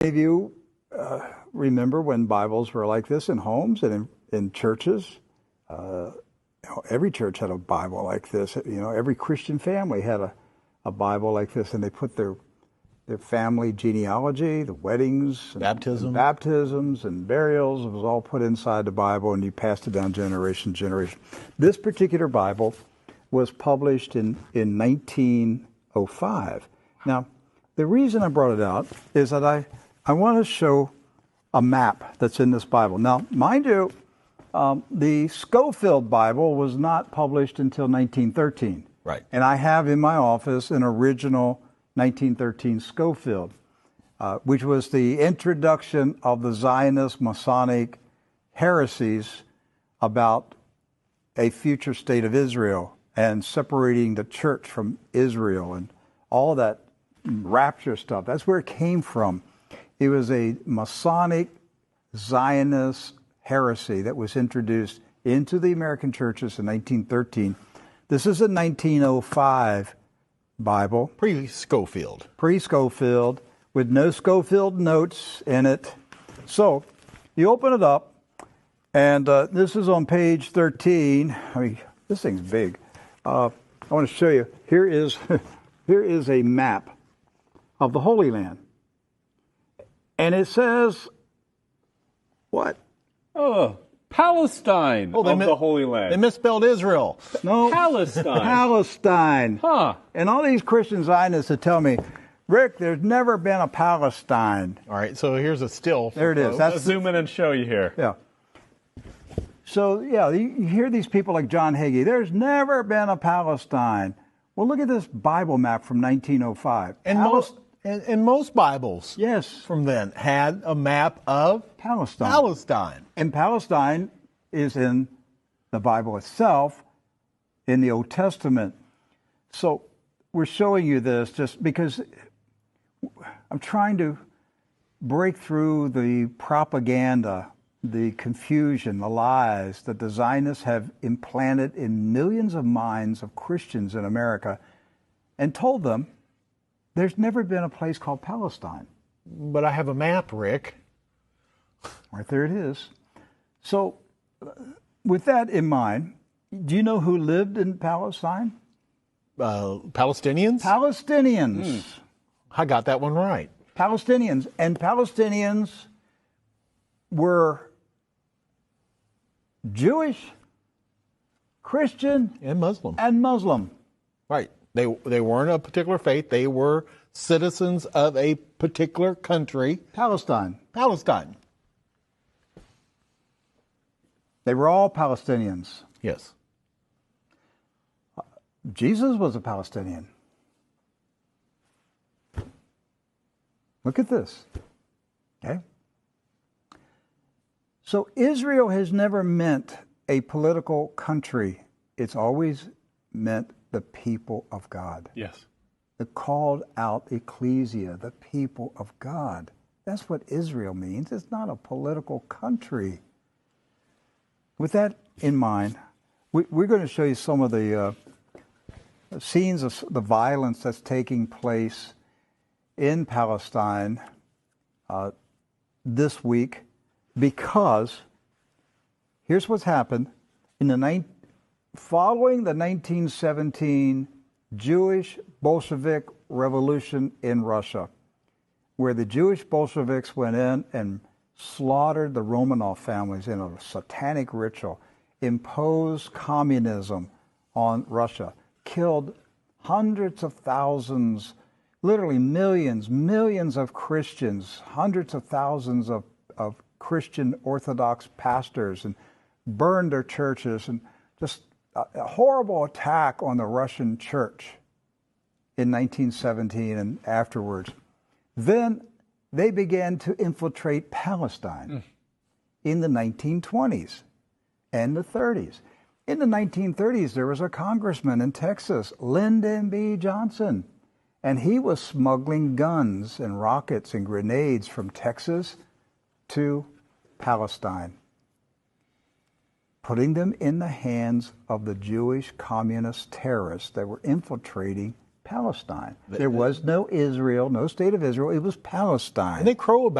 If you remember when Bibles were like this in homes and in churches, every church had a Bible like this. Every Christian family had a Bible like this, and they put their family genealogy, the weddings, baptisms and burials. It was all put inside the Bible, and you passed it down generation to generation. This particular Bible was published in 1905. Now, the reason I brought it out is that I want to show a map that's in this Bible. Now, mind you, the Scofield Bible was not published until 1913. Right. And I have in my office an original 1913 Scofield, which was the introduction of the Zionist Masonic heresies about a future state of Israel and separating the church from Israel and all that rapture stuff. That's where it came from. It was a Masonic Zionist heresy that was introduced into the American churches in 1913. This is a 1905 Bible. Pre-Scofield. Pre-Scofield, with no Scofield notes in it. So, you open it up, and this is on page 13. I mean, this thing's big. I want to show you. Here is a map of the Holy Land. And it says, what? Oh, Palestine of the Holy Land. They misspelled Israel. No. Palestine. Palestine. Huh. And all these Christian Zionists that tell me, Rick, there's never been a Palestine. All right, so here's a still. There it is. Let's zoom in and show you here. Yeah. So, yeah, you hear these people like John Hagee, there's never been a Palestine. Well, look at this Bible map from 1905. And most Bibles, yes, from then had a map of Palestine. And Palestine is in the Bible itself, in the Old Testament. So we're showing you this just because I'm trying to break through the propaganda, the confusion, the lies that the Zionists have implanted in millions of minds of Christians in America, and told them there's never been a place called Palestine. But I have a map, Rick. Right there it is. So, with that in mind, do you know who lived in Palestine? Palestinians? Palestinians. I got that one right. Palestinians. And Palestinians were Jewish, Christian, and Muslim. Right. They weren't a particular faith. They were citizens of a particular country. Palestine. They were all Palestinians. Yes. Jesus was a Palestinian. Look at this. Okay? So Israel has never meant a political country. It's always meant the people of God. Yes. The called out ecclesia, the people of God. That's what Israel means. It's not a political country. With that in mind, we're going to show you some of the scenes of the violence that's taking place in Palestine this week, because here's what's happened. Following the 1917 Jewish Bolshevik Revolution in Russia, where the Jewish Bolsheviks went in and slaughtered the Romanov families in a satanic ritual, imposed communism on Russia, killed hundreds of thousands, literally millions of Christians, hundreds of thousands of Christian Orthodox pastors, and burned their churches, and just a horrible attack on the Russian church in 1917 and afterwards. Then they began to infiltrate Palestine in the 1920s and the 30s. In the 1930s, there was a congressman in Texas, Lyndon B. Johnson, and he was smuggling guns and rockets and grenades from Texas to Palestine, putting them in the hands of the Jewish communist terrorists that were infiltrating Palestine. There was no Israel, no state of Israel. It was Palestine. And they crow about